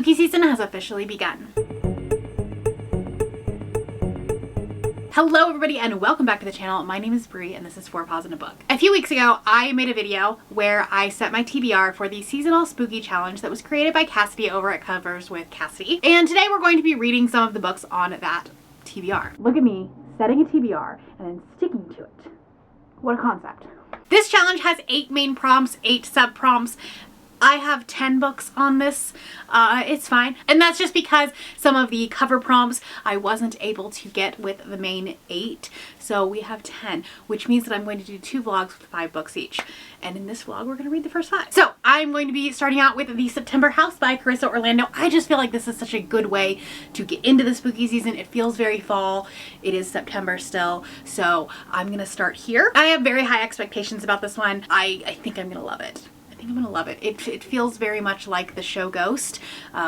Spooky season has officially begun. Hello everybody and welcome back to the channel. My name is Bree and this is 4 Paws in a Book. A few weeks ago, I made a video where I set my TBR for the seasonal spooky challenge that was created by Cassidy over at Covers with Cassidy. And today we're going to be reading some of the books on that TBR. Look at me setting a TBR and then sticking to it. What a concept. This challenge has 8 main prompts, 8 sub prompts. I have 10 books on this. It's fine. And that's just because some of the cover prompts I wasn't able to get with the main 8. So we have 10, which means that I'm going to do 2 vlogs with 5 books each. And in this vlog, we're going to read the first 5. So I'm going to be starting out with The September House by Carissa Orlando. I just feel like this is such a good way to get into the spooky season. It feels very fall. It is September still. So I'm going to start here. I have very high expectations about this one. I think I'm going to love it. I think I'm gonna love it. It feels very much like the show Ghost,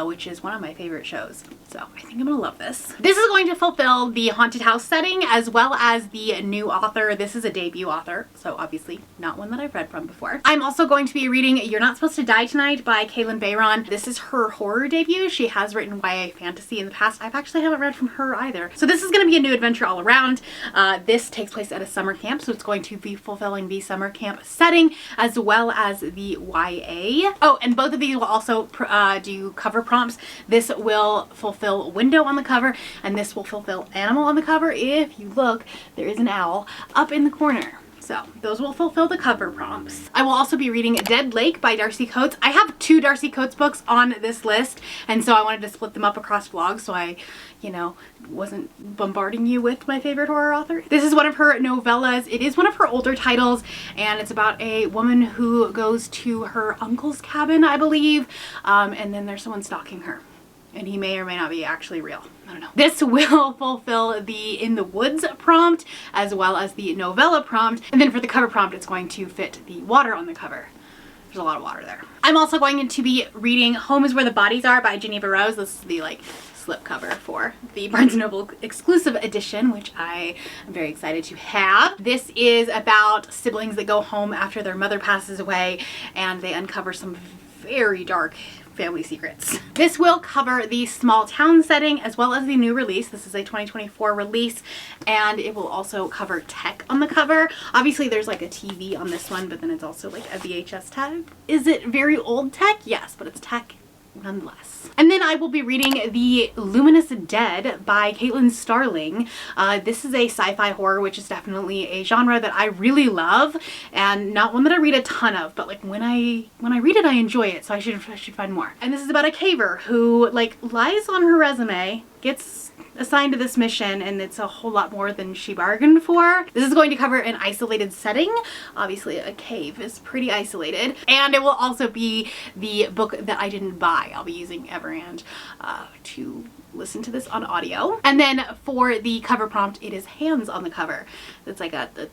which is one of my favorite shows. So I think I'm gonna love this. This is going to fulfill the haunted house setting as well as the new author. This is a debut author, so obviously not one that I've read from before. I'm also going to be reading You're Not Supposed to Die Tonight by Kaylin Bayron. This is her horror debut. She has written YA fantasy in the past. I actually haven't read from her either. So this is gonna be a new adventure all around. This takes place at a summer camp, so it's going to be fulfilling the summer camp setting as well as the YA. Oh, and both of these will also do cover prompts. This will fulfill window on the cover, and this will fulfill animal on the cover. If you look, there is an owl up in the corner. So those will fulfill the cover prompts. I will also be reading Dead Lake by Darcy Coates. I have 2 Darcy Coates books on this list, and so I wanted to split them up across vlogs so I, wasn't bombarding you with my favorite horror author. This is one of her novellas. It is one of her older titles, and it's about a woman who goes to her uncle's cabin, I believe, and then there's someone stalking her. And he may or may not be actually real. I don't know. This will fulfill the In the Woods prompt as well as the novella prompt. And then for the cover prompt, it's going to fit the water on the cover. There's a lot of water there. I'm also going to be reading Home is Where the Bodies Are by Geneva Rose. This is the slip cover for the Barnes & Noble exclusive edition, which I am very excited to have. This is about siblings that go home after their mother passes away and they uncover some very dark family secrets. This will cover the small town setting as well as the new release. This is a 2024 release, and it will also cover tech on the cover. Obviously there's like a TV on this one, but then it's also like a VHS tag. Is it very old tech? Yes, but it's tech nonetheless. And then I will be reading The Luminous Dead by Caitlin Starling. This is a sci-fi horror, which is definitely a genre that I really love, and not one that I read a ton of, but like when I read it, I enjoy it, so I should find more. And this is about a caver who lies on her resume, gets assigned to this mission, and it's a whole lot more than she bargained for. This is going to cover an isolated setting. Obviously a cave is pretty isolated, and it will also be the book that I didn't buy. I'll be using Everand to listen to this on audio. And then for the cover prompt, it is hands on the cover. It's like the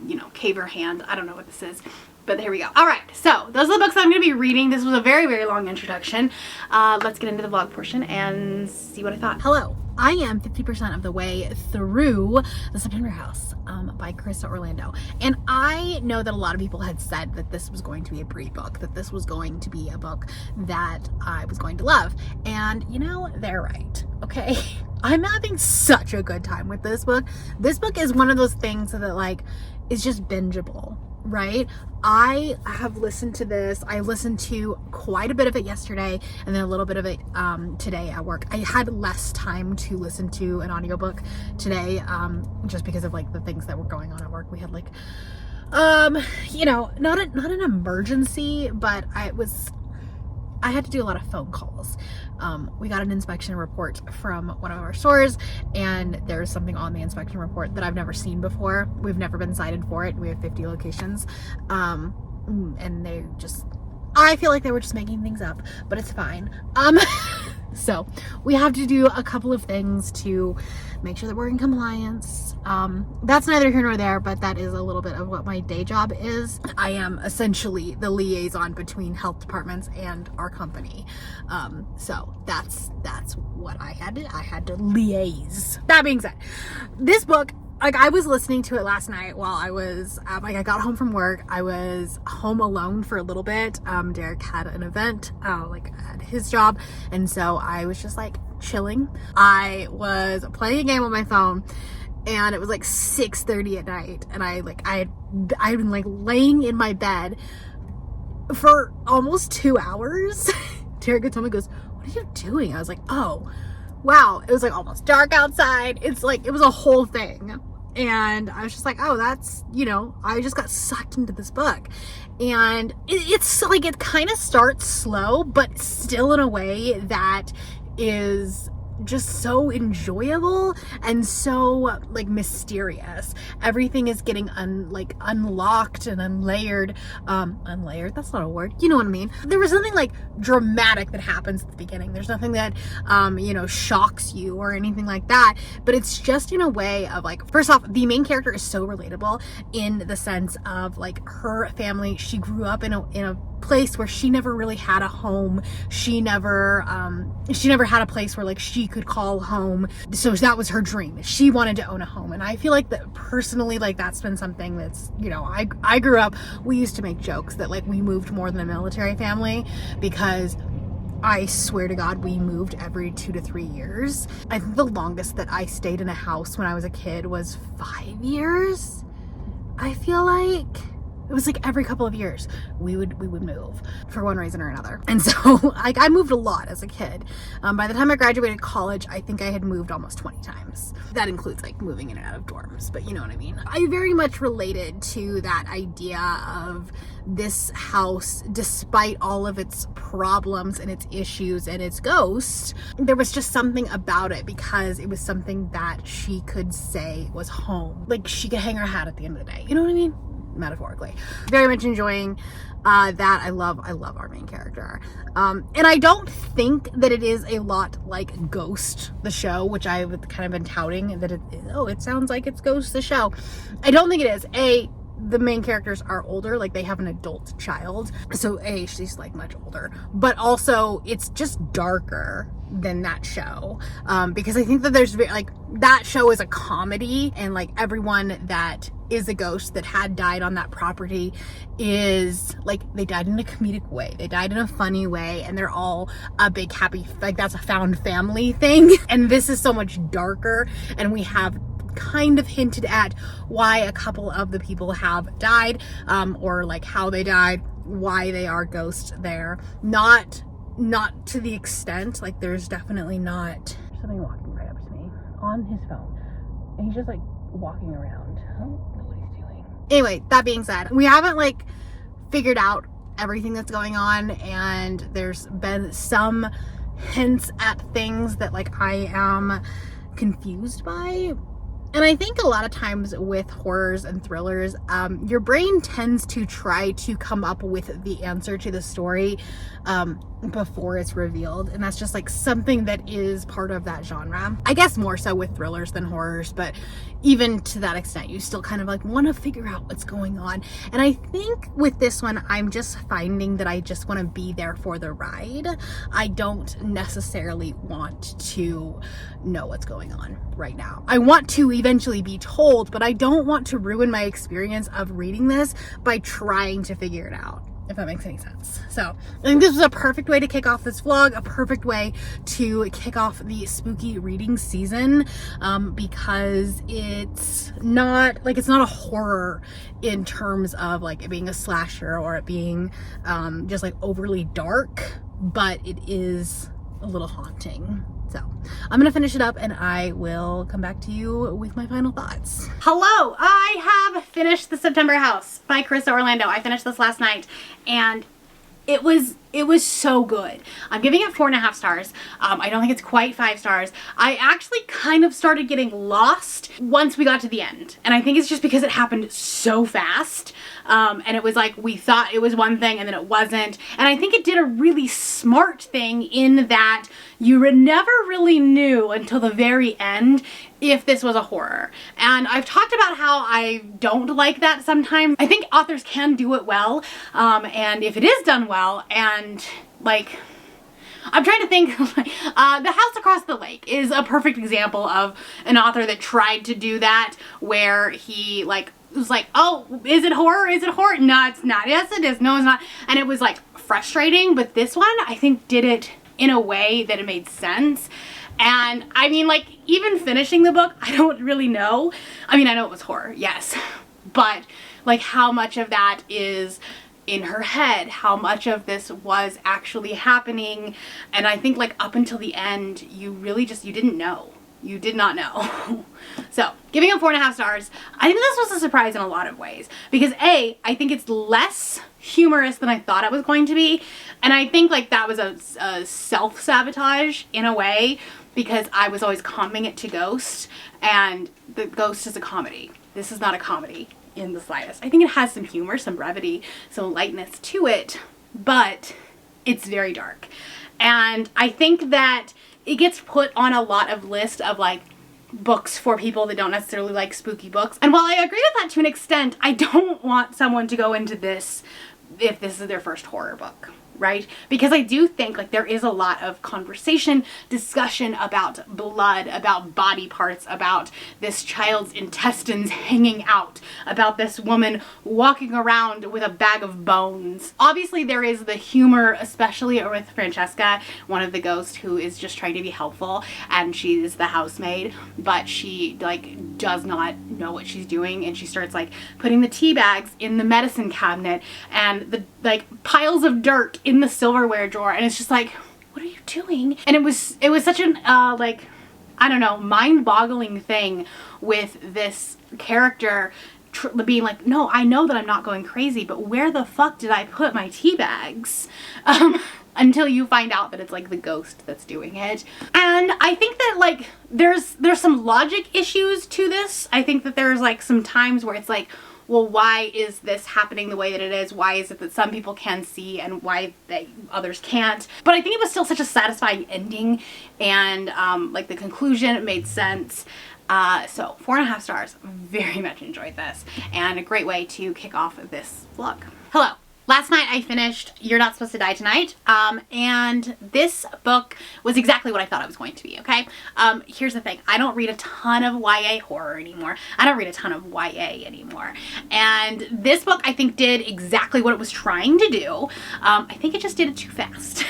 caver hand. I don't know what this is, but there we go. All right, so those are the books I'm going to be reading. This was a very, very long introduction. Let's get into the vlog portion and see what I thought. Hello. I am 50% of the way through The September House by Carissa Orlando. And I know that a lot of people had said that this was going to be a Brie book, that this was going to be a book that I was going to love. And they're right, okay? I'm having such a good time with this book. This book is one of those things that is just bingeable, right? I have listened to this. I listened to quite a bit of it yesterday and then a little bit of it today at work. I had less time to listen to an audiobook today just because of the things that were going on at work. We had not an emergency, but I had to do a lot of phone calls. We got an inspection report from one of our stores, and there's something on the inspection report that I've never seen before. We've never been cited for it. We have 50 locations. And I feel like they were just making things up, but it's fine. So we have to do a couple of things to make sure that we're in compliance. That's neither here nor there, but that is a little bit of what my day job is. I am essentially the liaison between health departments and our company. So that's what I had to liaise. That being said, this book like, I was listening to it last night while I was, like, I got home from work. I was home alone for a little bit. Derek had an event, like, at his job, and so I was just, like, chilling. I was playing a game on my phone, and it was, like, 6:30 at night, and I had been, like, laying in my bed for almost 2 hours. Derek told me, goes, "What are you doing?" I was like, "Oh, wow." It was like almost dark outside. It's like, it was a whole thing. And I was just like, oh, that's, you know, I just got sucked into this book. And it's like, it kind of starts slow, but still in a way that is just so enjoyable and so, like, mysterious. Everything is getting unlocked and unlayered. Unlayered, that's not a word, you know what I mean. There was nothing like dramatic that happens at the beginning. There's nothing that you know, shocks you or anything like that, but it's just in a way of, like, first off, the main character is so relatable in the sense of, like, her family. She grew up in a place where she never really had a home. She never had a place where, like, she could call home. So that was her dream. She wanted to own a home. And I feel like that personally, like, that's been something that's, you know, I grew up, we used to make jokes that, like, we moved more than a military family, because I swear to God, we moved every 2 to 3 years. I think the longest that I stayed in a house when I was a kid was 5 years. I feel like it was like every couple of years we would move for one reason or another. And so I moved a lot as a kid. By the time I graduated college, I think I had moved almost 20 times. That includes, like, moving in and out of dorms, but you know what I mean. I very much related to that idea of this house, despite all of its problems and its issues and its ghost. There was just something about it, because it was something that she could say was home. Like, she could hang her hat at the end of the day. You know what I mean? Metaphorically. Very much enjoying that. I love our main character. And I don't think that it is a lot like Ghost, the show, which I've kind of been touting that it sounds like it's Ghost, the show. I don't think it is. The main characters are older, like, they have an adult child, so she's, like, much older, but also it's just darker than that show, because I think that there's, like, that show is a comedy, and, like, everyone that is a ghost that had died on that property is, like, they died in a comedic way, they died in a funny way, and they're all a big happy, like, that's a found family thing. And this is so much darker, and we have kind of hinted at why a couple of the people have died, or, like, how they died, why they are ghosts there. Not to the extent, like, there's definitely not something walking right up to me on his phone, and he's just, like, walking around. I don't know what he's doing. Anyway, that being said, we haven't, like, figured out everything that's going on, and there's been some hints at things that, like, I am confused by. And I think a lot of times with horrors and thrillers, your brain tends to try to come up with the answer to the story before it's revealed. And that's just, like, something that is part of that genre. I guess more so with thrillers than horrors, but even to that extent, you still kind of, like, want to figure out what's going on. And I think with this one, I'm just finding that I just want to be there for the ride. I don't necessarily want to know what's going on right now. I want to eventually be told, but I don't want to ruin my experience of reading this by trying to figure it out, if that makes any sense. So I think this was a perfect way to kick off this vlog, a perfect way to kick off the spooky reading season, because it's not a horror in terms of, like, it being a slasher or it being just, like, overly dark, but it is a little haunting. So I'm gonna finish it up and I will come back to you with my final thoughts. Hello, I have finished The September House by Carissa Orlando. I finished this last night and it was so good. I'm giving it 4.5 stars. I don't think it's quite 5 stars. I actually kind of started getting lost once we got to the end. And I think it's just because it happened so fast. And it was like, we thought it was one thing and then it wasn't. And I think it did a really smart thing in that you never really knew until the very end if this was a horror. And I've talked about how I don't like that sometimes. I think authors can do it well. And if it is done well, and, like, I'm trying to think. The House Across the Lake is a perfect example of an author that tried to do that, where he like was like, oh, is it horror? Is it horror? No, it's not. Yes, it is. No, it's not. And it was like frustrating, but this one I think did it in a way that it made sense. And I mean, like, even finishing the book, I don't really know. I mean, I know it was horror, yes, but like how much of that is in her head, how much of this was actually happening. And I think like up until the end, you really just, you didn't know. You did not know. So giving it 4.5 stars. I think this was a surprise in a lot of ways because A, I think it's less humorous than I thought it was going to be. And I think like that was a self-sabotage in a way because I was always comping it to Ghost, and the Ghost is a comedy. This is not a comedy in the slightest. I think it has some humor, some brevity, some lightness to it, but it's very dark. And I think that it gets put on a lot of lists of like books for people that don't necessarily like spooky books. And while I agree with that to an extent, I don't want someone to go into this if this is their first horror book, right? Because I do think like there is a lot of conversation, discussion about blood, about body parts, about this child's intestines hanging out, about this woman walking around with a bag of bones. Obviously there is the humor, especially with Francesca, one of the ghosts who is just trying to be helpful, and she is the housemaid, but she like does not know what she's doing, and she starts like putting the tea bags in the medicine cabinet and the like piles of dirt in the silverware drawer, and it's just like, what are you doing? And it was such an like, I don't know, mind-boggling thing with this character being like, no, I know that I'm not going crazy, but where the fuck did I put my tea bags? Until you find out that it's like the ghost that's doing it. And I think that like there's some logic issues to this. I think that there's like some times where it's like, well, why is this happening the way that it is? Why is it that some people can see and why others can't? But I think it was still such a satisfying ending, and like the conclusion made sense. So 4.5 stars. Very much enjoyed this, and a great way to kick off this vlog. Hello. Last night I finished You're Not Supposed to Die Tonight, and this book was exactly what I thought it was going to be, okay? Here's the thing. I don't read a ton of YA horror anymore. I don't read a ton of YA anymore. And this book, I think, did exactly what it was trying to do. I think it just did it too fast.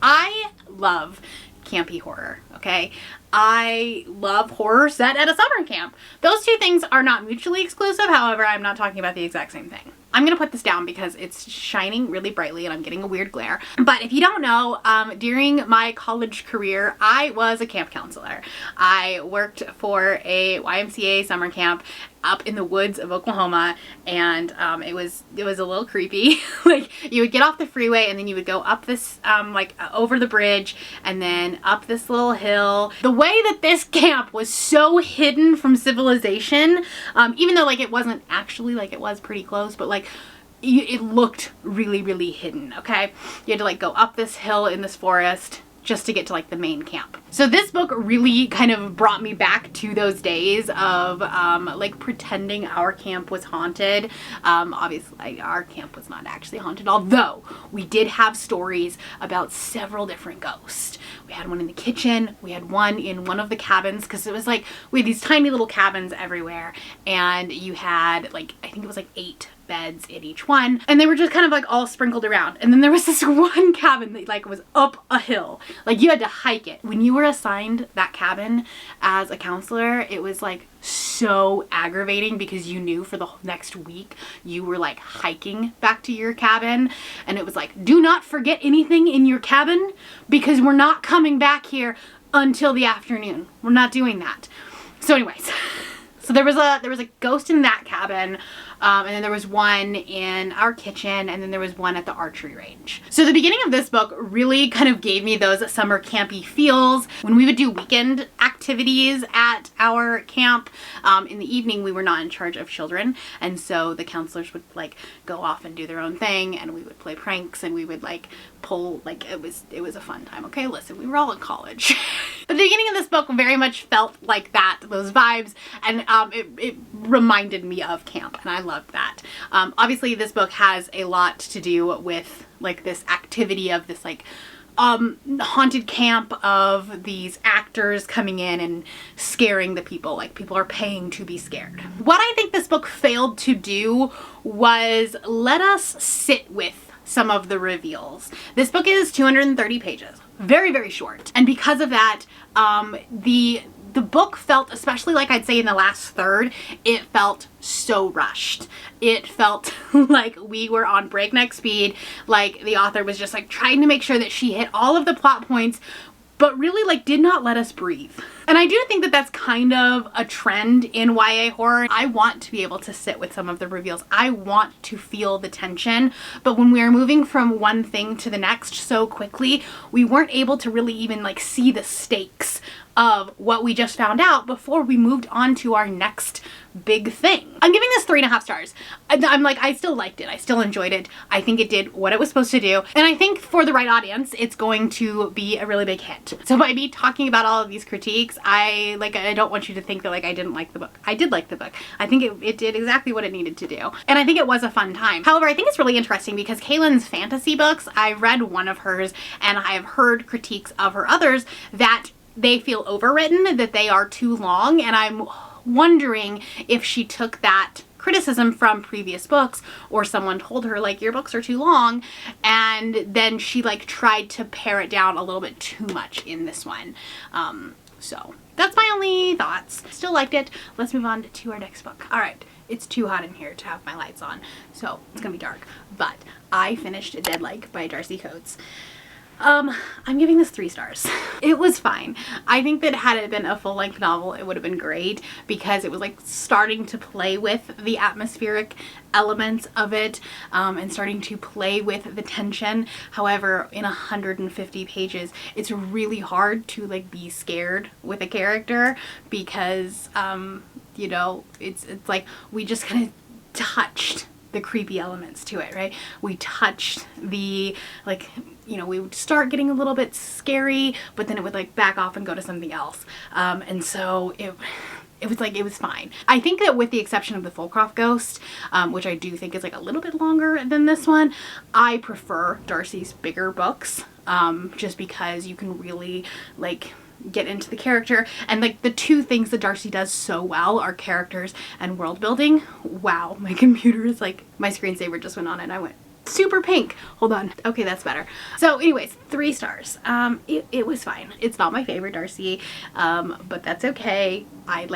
I love campy horror, okay? I love horror set at a summer camp. Those two things are not mutually exclusive. However, I'm not talking about the exact same thing. I'm gonna put this down because it's shining really brightly and I'm getting a weird glare. But if you don't know, during my college career, I was a camp counselor. I worked for a YMCA summer camp up in the woods of Oklahoma, and it was a little creepy. Like, you would get off the freeway and then you would go up this like over the bridge and then up this little hill. The way that this camp was so hidden from civilization, even though like it wasn't actually, like, it was pretty close, but like it looked really, really hidden, okay? You had to like go up this hill in this forest just to get to like the main camp. So this book really kind of brought me back to those days of like pretending our camp was haunted. Obviously our camp was not actually haunted, although we did have stories about several different ghosts. We had one in the kitchen, we had one in one of the cabins, because it was like, we had these tiny little cabins everywhere, and you had like, I think it was like 8 beds in each one, and they were just kind of like all sprinkled around. And then there was this one cabin that like was up a hill, like you had to hike it. When you were assigned that cabin as a counselor, it was like so aggravating because you knew for the next week you were like hiking back to your cabin, and it was like, do not forget anything in your cabin because we're not coming back here until the afternoon. We're not doing that. So anyways, so there was a ghost in that cabin. And then there was one in our kitchen, and then there was one at the archery range. So the beginning of this book really kind of gave me those summer campy feels. When we would do weekend activities at our camp, in the evening we were not in charge of children, and so the counselors would like go off and do their own thing, and we would play pranks, and we would like pull, like, it was a fun time. Okay, listen, we were all in college. But the beginning of this book very much felt like that, those vibes, and it reminded me of camp, and I loved that. Obviously this book has a lot to do with like this activity of this like haunted camp of these actors coming in and scaring the people. Like, people are paying to be scared. What I think this book failed to do was let us sit with some of the reveals. This book is 230 pages. Very, very short. And because of that, the book felt, especially like I'd say in the last third, it felt so rushed. It felt like we were on breakneck speed. Like the author was just like trying to make sure that she hit all of the plot points, but really like did not let us breathe. And I do think that that's kind of a trend in YA horror. I want to be able to sit with some of the reveals. I want to feel the tension, but when we are moving from one thing to the next so quickly, we weren't able to really even like see the stakes of what we just found out before we moved on to our next big thing. I'm giving this 3.5 stars. I still liked it. I still enjoyed it. I think it did what it was supposed to do. And I think for the right audience, it's going to be a really big hit. So by me talking about all of these critiques, I don't want you to think that like I didn't like the book. I did like the book. I think it did exactly what it needed to do. And I think it was a fun time. However, I think it's really interesting because Kaylin's fantasy books, I read one of hers and I have heard critiques of her others that they feel overwritten, that they are too long, and I'm wondering if she took that criticism from previous books or someone told her like your books are too long, and then she like tried to pare it down a little bit too much in this one. So that's my only thoughts. Still liked it. Let's move on to our next book. All right. It's too hot in here to have my lights on, so it's gonna be dark, but I finished Dead Like by Darcy Coates. I'm giving this 3 stars. It was fine. I think that had it been a full-length novel, it would have been great because it was like starting to play with the atmospheric elements of it, and starting to play with the tension. However, in 150 pages, it's really hard to like be scared with a character because, you know, it's like we just kind of touched the creepy elements to it, right? We touched the, like, you know, we would start getting a little bit scary, but then it would like back off and go to something else. And so it was like, it was fine. I think that with the exception of the Fulcroft Ghost, which I do think is like a little bit longer than this one, I prefer Darcy's bigger books, just because you can really like get into the character, and like the two things that Darcy does so well are characters and world building. Wow, my computer is like, my screensaver just went on and I went super pink. Hold on. Okay, that's better. So anyways, 3 stars. It was fine. It's not my favorite Darcy, but that's okay. I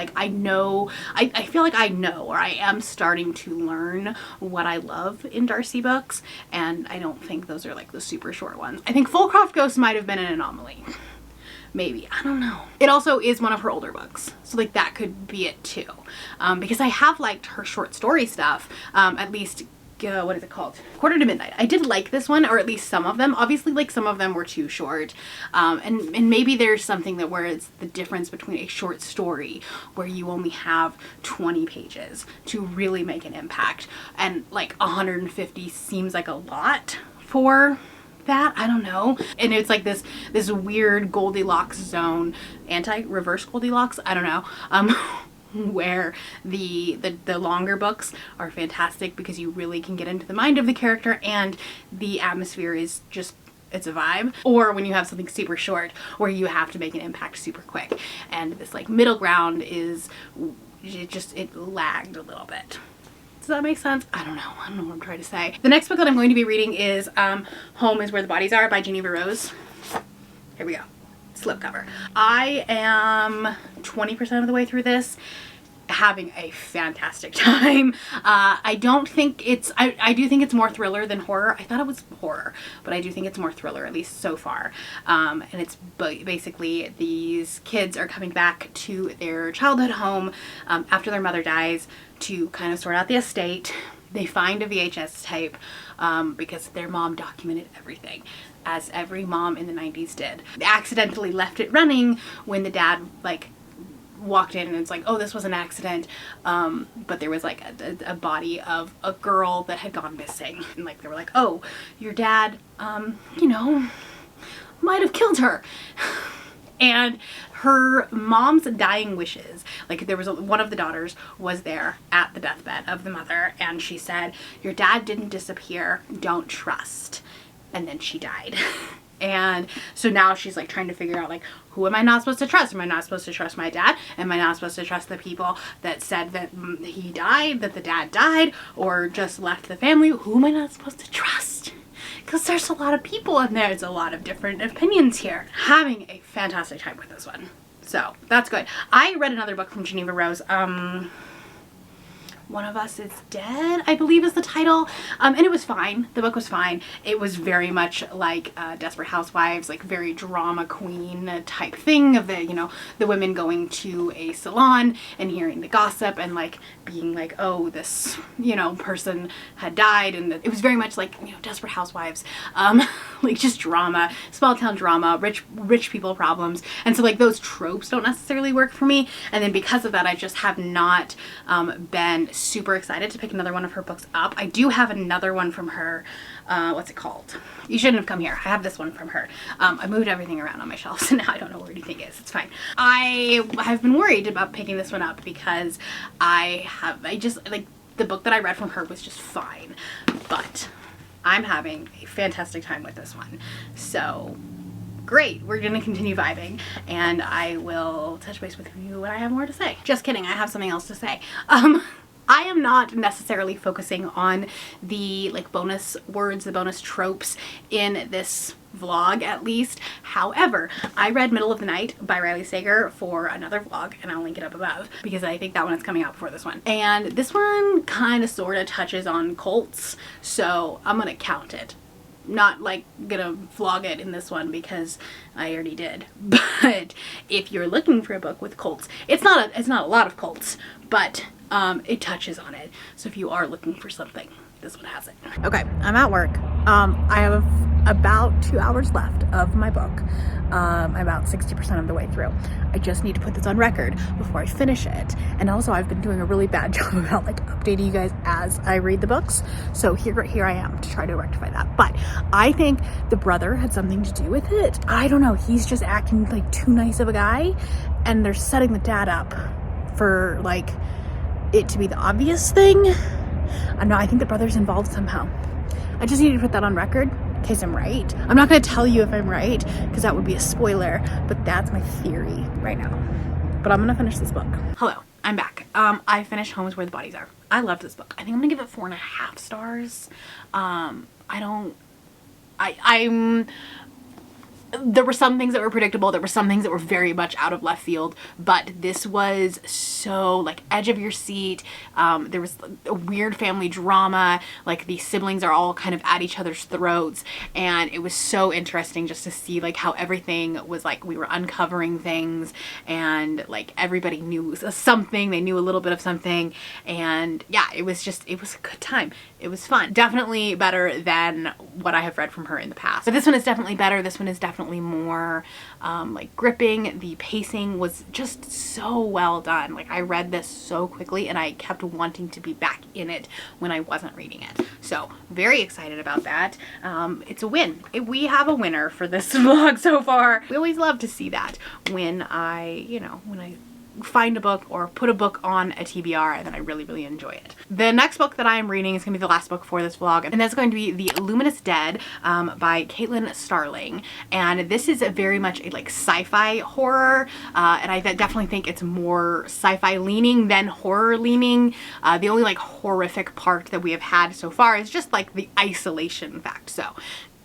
feel like I know, or I am starting to learn what I love in Darcy books, and I don't think those are like the super short ones. I think Fulcroft Ghost might have been an anomaly. Maybe. I don't know. It also is one of her older books, so like that could be it too. Because I have liked her short story stuff, at least, what is it called? Quarter to Midnight. I did like this one, or at least some of them. Obviously, like some of them were too short. And maybe there's something that where it's the difference between a short story where you only have 20 pages to really make an impact, and like 150 seems like a lot for that. I don't know. And it's like this weird Goldilocks zone, reverse Goldilocks, I don't know, where the longer books are fantastic because you really can get into the mind of the character and the atmosphere is just, it's a vibe. Or when you have something super short where you have to make an impact super quick, and this like middle ground is it lagged a little bit. Does that make sense? I don't know what I'm trying to say. The next book that I'm going to be reading is Home is Where the Bodies Are by Geneva Rose. Here we go. Slipcover. I am 20% of the way through this, having a fantastic time. I don't think it's, I do think it's more thriller than horror. I thought it was horror, but I do think it's more thriller, at least so far. And it's basically these kids are coming back to their childhood home after their mother dies to kind of sort out the estate. They find a VHS tape because their mom documented everything, as every mom in the 90s did. They accidentally left it running when the dad like walked in, and it's like, oh, this was an accident, but there was like a body of a girl that had gone missing, and like they were like, oh, your dad you know, might have killed her. And her mom's dying wishes, like there was one of the daughters was there at the deathbed of the mother, and she said, your dad didn't disappear, don't trust. And then she died. And so now she's like trying to figure out like, who am I not supposed to trust? Am I not supposed to trust my dad? Am I not supposed to trust the people that said that he died, that the dad died, or just left the family? Who am I not supposed to trust? Because there's a lot of people and there's a lot of different opinions here. Having a fantastic time with this one. So that's good. I read another book from Geneva Rose. One of Us is Dead, I believe is the title. And it was fine. The book was fine. It was very much like Desperate Housewives, like very drama queen type thing of the, you know, the women going to a salon and hearing the gossip and like being like, oh, this, you know, person had died. And it was very much like, you know, Desperate Housewives, like just drama, small town drama, rich people problems. And so like those tropes don't necessarily work for me. And then because of that, I just have not been super excited to pick another one of her books up. I do have another one from her. What's it called? You Shouldn't Have Come Here. I have this one from her. I moved everything around on my shelf, so now I don't know where anything is. It's fine. I have been worried about picking this one up because I just, like, the book that I read from her was just fine, but I'm having a fantastic time with this one. So great, we're gonna continue vibing and I will touch base with you when I have more to say. Just kidding, I have something else to say. I am not necessarily focusing on the like bonus words, the bonus tropes in this vlog at least. However, I read Middle of the Night by Riley Sager for another vlog and I'll link it up above because I think that one is coming out before this one. And this one kind of sort of touches on cults, so I'm gonna count it. Not like gonna vlog it in this one because I already did. But if you're looking for a book with cults, it's not a lot of cults, but it touches on it. So if you are looking for something, this one has it. Okay, I'm at work. I have about 2 hours left of my book. I'm about 60% of the way through. I just need to put this on record before I finish it. And also I've been doing a really bad job about like updating you guys as I read the books. So here I am to try to rectify that. But I think the brother had something to do with it. I don't know. He's just acting like too nice of a guy. And they're setting the dad up for like it to be the obvious thing. I know, I think the brother's involved somehow. I just need to put that on record in case I'm right. I'm not going to tell you if I'm right because that would be a spoiler, but that's my theory right now. But I'm going to finish this book. Hello, I'm back. I finished Homes Where the Bodies Are. I loved this book. I think I'm going to give it 4.5 stars. There were some things that were predictable. There were some things that were very much out of left field, but this was so like edge of your seat. There was a weird family drama. Like the siblings are all kind of at each other's throats. And it was so interesting just to see like how everything was like, we were uncovering things and like everybody knew something. They knew a little bit of something. And yeah, it was a good time. It was fun. Definitely better than what I have read from her in the past. But this one is definitely better. This one is definitely more like gripping. The pacing was just so well done. Like I read this so quickly and I kept wanting to be back in it when I wasn't reading it. So very excited about that. It's a win. We have a winner for this vlog so far. We always love to see that when I find a book or put a book on a TBR and then I really, really enjoy it. The next book that I am reading is going to be the last book for this vlog, and that's going to be The Luminous Dead by Caitlin Starling. And this is very much a like sci-fi horror, and I definitely think it's more sci-fi leaning than horror leaning. The only like horrific part that we have had so far is just like the isolation fact. So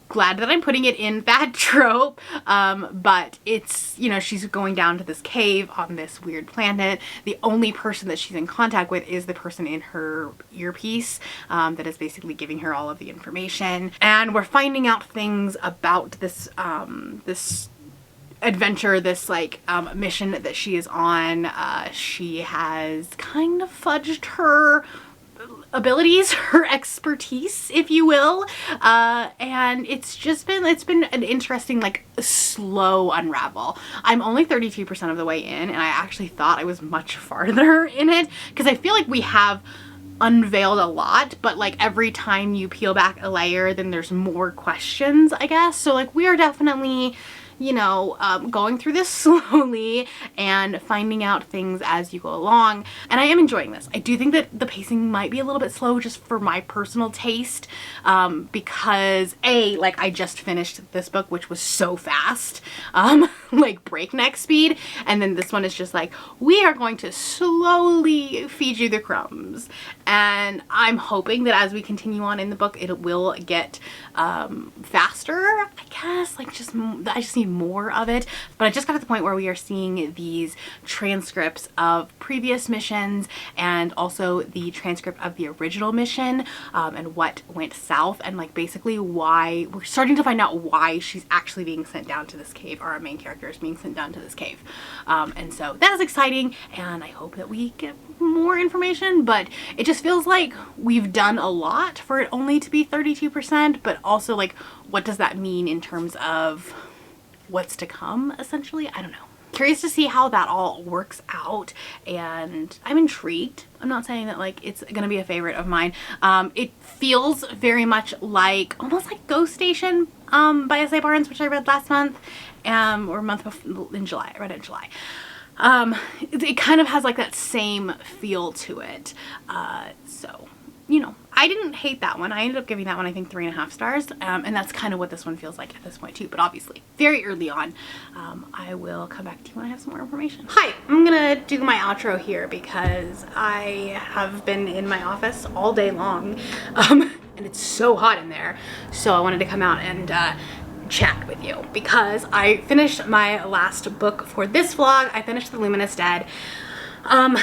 glad that I'm putting it in that trope, but it's, you know, she's going down to this cave on this weird planet. The only person that she's in contact with is the person in her earpiece that is basically giving her all of the information. And we're finding out things about this this adventure, this like mission that she is on. She has kind of fudged her abilities, her expertise, if you will, and it's been an interesting like slow unravel. I'm only 32% of the way in and I actually thought I was much farther in it because I feel like we have unveiled a lot, but like every time you peel back a layer then there's more questions, I guess. So like we are definitely, you know, going through this slowly and finding out things as you go along. And I am enjoying this. I do think that the pacing might be a little bit slow just for my personal taste, because like I just finished this book, which was so fast, like breakneck speed. And then this one is just like, we are going to slowly feed you the crumbs. And I'm hoping that as we continue on in the book, it will get faster, I guess. Like I just need more of it. But I just got to the point where we are seeing these transcripts of previous missions and also the transcript of the original mission, and what went south, and like basically why we're starting to find out why she's actually being sent down to this cave, or our main character is being sent down to this cave. And so that is exciting, and I hope that we get more information, but it just feels like we've done a lot for it only to be 32%, but also like what does that mean in terms of what's to come, essentially? I don't know. Curious to see how that all works out, and I'm intrigued. I'm not saying that like it's gonna be a favorite of mine. It feels very much like, almost like Ghost Station by S.A. Barnes, which I read last month, or month before, in July. I read it in July. It kind of has like that same feel to it. So, you know, I didn't hate that one. I ended up giving that one, I think, 3.5 stars. And that's kind of what this one feels like at this point too, but obviously very early on. I will come back to you when I have some more information. Hi, I'm gonna do my outro here because I have been in my office all day long, and it's so hot in there. So I wanted to come out and, chat with you because I finished my last book for this vlog. I finished The Luminous Dead. I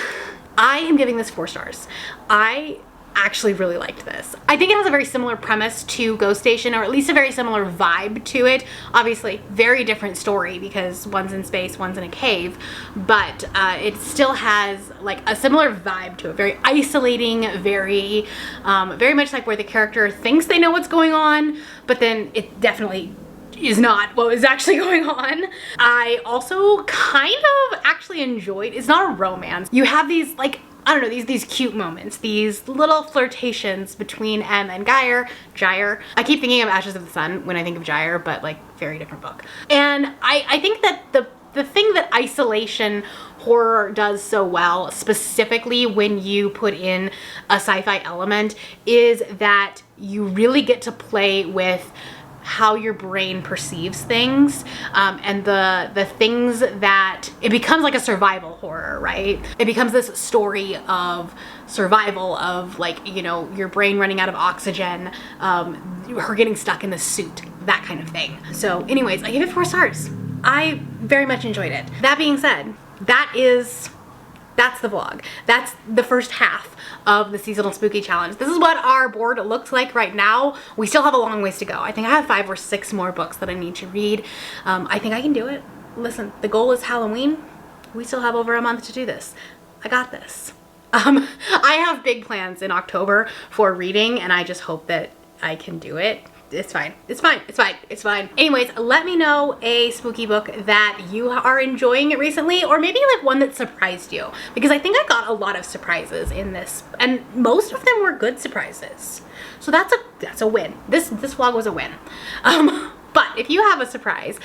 am giving this 4 stars. I actually really liked this. I think it has a very similar premise to Ghost Station, or at least a very similar vibe to it. Obviously, very different story because one's in space, one's in a cave, but it still has like a similar vibe to it. Very isolating, very much like where the character thinks they know what's going on, but then it definitely is not what was actually going on. I also kind of actually enjoyed, it's not a romance. You have these like, I don't know, these cute moments, these little flirtations between M and Gyre. I keep thinking of Ashes of the Sun when I think of Gyre, but like very different book. And I think that the thing that isolation horror does so well, specifically when you put in a sci-fi element, is that you really get to play with how your brain perceives things, and the things that, it becomes like a survival horror, right? It becomes this story of survival, of like, you know, your brain running out of oxygen, her getting stuck in the suit, that kind of thing. So anyways, I gave it 4 stars. I very much enjoyed it. That being said, that's the vlog. That's the first half of the seasonal spooky challenge. This is what our board looks like right now. We still have a long ways to go. I think I have 5 or 6 more books that I need to read. I think I can do it. Listen, the goal is Halloween. We still have over a month to do this. I got this. I have big plans in October for reading, and I just hope that I can do it. It's fine. It's fine. It's fine. It's fine. Anyways, let me know a spooky book that you are enjoying recently, or maybe like one that surprised you, because I think I got a lot of surprises in this, and most of them were good surprises. So that's a win. This vlog was a win. But if you have a surprise,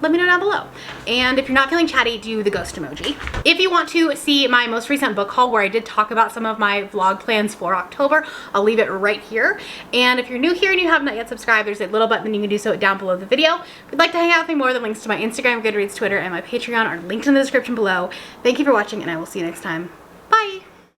let me know down below. And if you're not feeling chatty, do the ghost emoji. If you want to see my most recent book haul, where I did talk about some of my vlog plans for October, I'll leave it right here. And if you're new here and you have not yet subscribed, there's a little button, you can do so down below the video. If you'd like to hang out with me more, the links to my Instagram, Goodreads, Twitter, and my Patreon are linked in the description below. Thank you for watching, and I will see you next time. Bye!